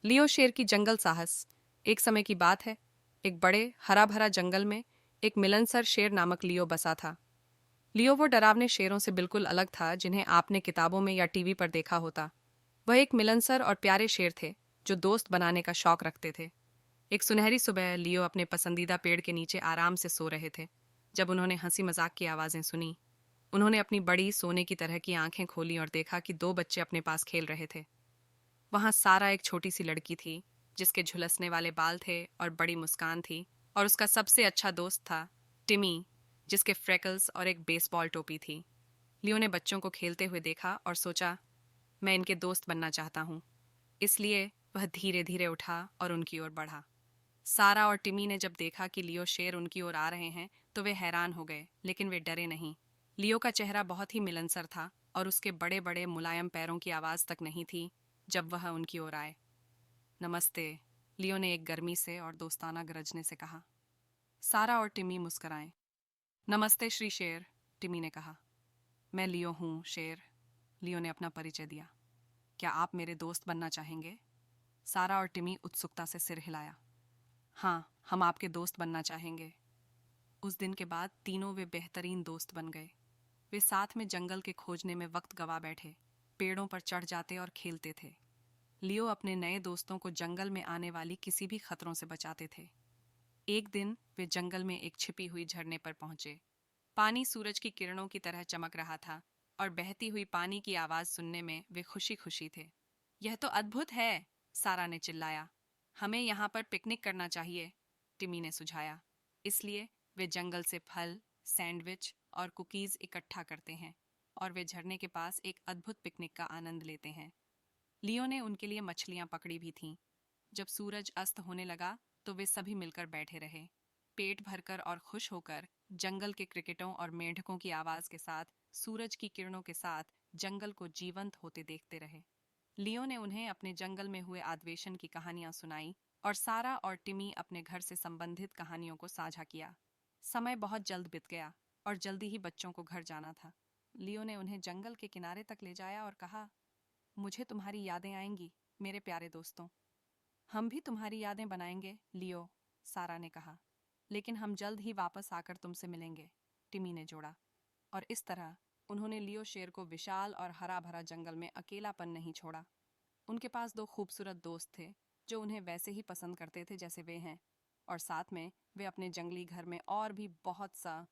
लियो शेर की जंगल साहस। एक समय की बात है, एक बड़े हरा भरा जंगल में एक मिलनसर शेर नामक लियो बसा था। लियो वो डरावने शेरों से बिल्कुल अलग था जिन्हें आपने किताबों में या टीवी पर देखा होता। वह एक मिलनसर और प्यारे शेर थे जो दोस्त बनाने का शौक रखते थे। एक सुनहरी सुबह लियो अपने पसंदीदा पेड़ के नीचे आराम से सो रहे थे जब उन्होंने हंसी मजाक की आवाजें सुनी। उन्होंने अपनी बड़ी सोने की तरह की आंखें खोली और देखा कि दो बच्चे अपने पास खेल रहे थे। वहां सारा एक छोटी सी लड़की थी जिसके झुलसने वाले बाल थे और बड़ी मुस्कान थी, और उसका सबसे अच्छा दोस्त था टिमी, जिसके फ्रेकल्स और एक बेसबॉल टोपी थी। लियो ने बच्चों को खेलते हुए देखा और सोचा, मैं इनके दोस्त बनना चाहता हूँ। इसलिए वह धीरे धीरे उठा और उनकी ओर बढ़ा। सारा और टिमी ने जब देखा कि लियो शेर उनकी ओर आ रहे हैं तो वे हैरान हो गए, लेकिन वे डरे नहीं। लियो का चेहरा बहुत ही मिलनसर था और उसके बड़े बड़े मुलायम पैरों की आवाज तक नहीं थी जब वह उनकी ओर आए। नमस्ते, लियो ने एक गर्मी से और दोस्ताना गरजने से कहा। सारा और टिमी मुस्कुराए। नमस्ते श्री शेर, टिमी ने कहा। मैं लियो हूँ शेर, लियो ने अपना परिचय दिया। क्या आप मेरे दोस्त बनना चाहेंगे? सारा और टिमी उत्सुकता से सिर हिलाया। हाँ, हम आपके दोस्त बनना चाहेंगे। उस दिन के बाद तीनों वे बेहतरीन दोस्त बन गए। वे साथ में जंगल के खोजने में वक्त गवा बैठे, पेड़ों पर चढ़ जाते और खेलते थे। लियो अपने नए दोस्तों को जंगल में आने वाली किसी भी खतरों से बचाते थे। एक दिन वे जंगल में एक छिपी हुई झरने पर पहुंचे। पानी सूरज की किरणों की तरह चमक रहा था और बहती हुई पानी की आवाज सुनने में वे खुशी खुशी थे। यह तो अद्भुत है, सारा ने चिल्लाया। हमें यहाँ पर पिकनिक करना चाहिए, टिमी ने सुझाया। इसलिए वे जंगल से फल, सैंडविच और कुकीज इकट्ठा करते हैं और वे झरने के पास एक अद्भुत पिकनिक का आनंद लेते हैं। लियो ने उनके लिए मछलियां पकड़ी भी थीं। जब सूरज अस्त होने लगा तो वे सभी मिलकर बैठे रहे, पेट भरकर और खुश होकर, जंगल के क्रिकेटों और मेंढकों की आवाज के साथ, सूरज की किरणों के साथ जंगल को जीवंत होते देखते रहे। लियो ने उन्हें अपने जंगल में हुए आद्वेशन की कहानियां सुनाई और सारा और टिमी अपने घर से संबंधित कहानियों को साझा किया। समय बहुत जल्द बीत गया और जल्दी ही बच्चों को घर जाना था। लियो ने उन्हें जंगल के किनारे तक ले जाया और कहा, मुझे तुम्हारी यादें आएंगी मेरे प्यारे दोस्तों। हम भी तुम्हारी यादें बनाएंगे लियो, सारा ने कहा। लेकिन हम जल्द ही वापस आकर तुमसे मिलेंगे, टिमी ने जोड़ा। और इस तरह उन्होंने लियो शेर को विशाल और हरा भरा जंगल में अकेलापन नहीं छोड़ा। उनके पास दो खूबसूरत दोस्त थे जो उन्हें वैसे ही पसंद करते थे जैसे वे हैं, और साथ में वे अपने जंगली घर में और भी बहुत सा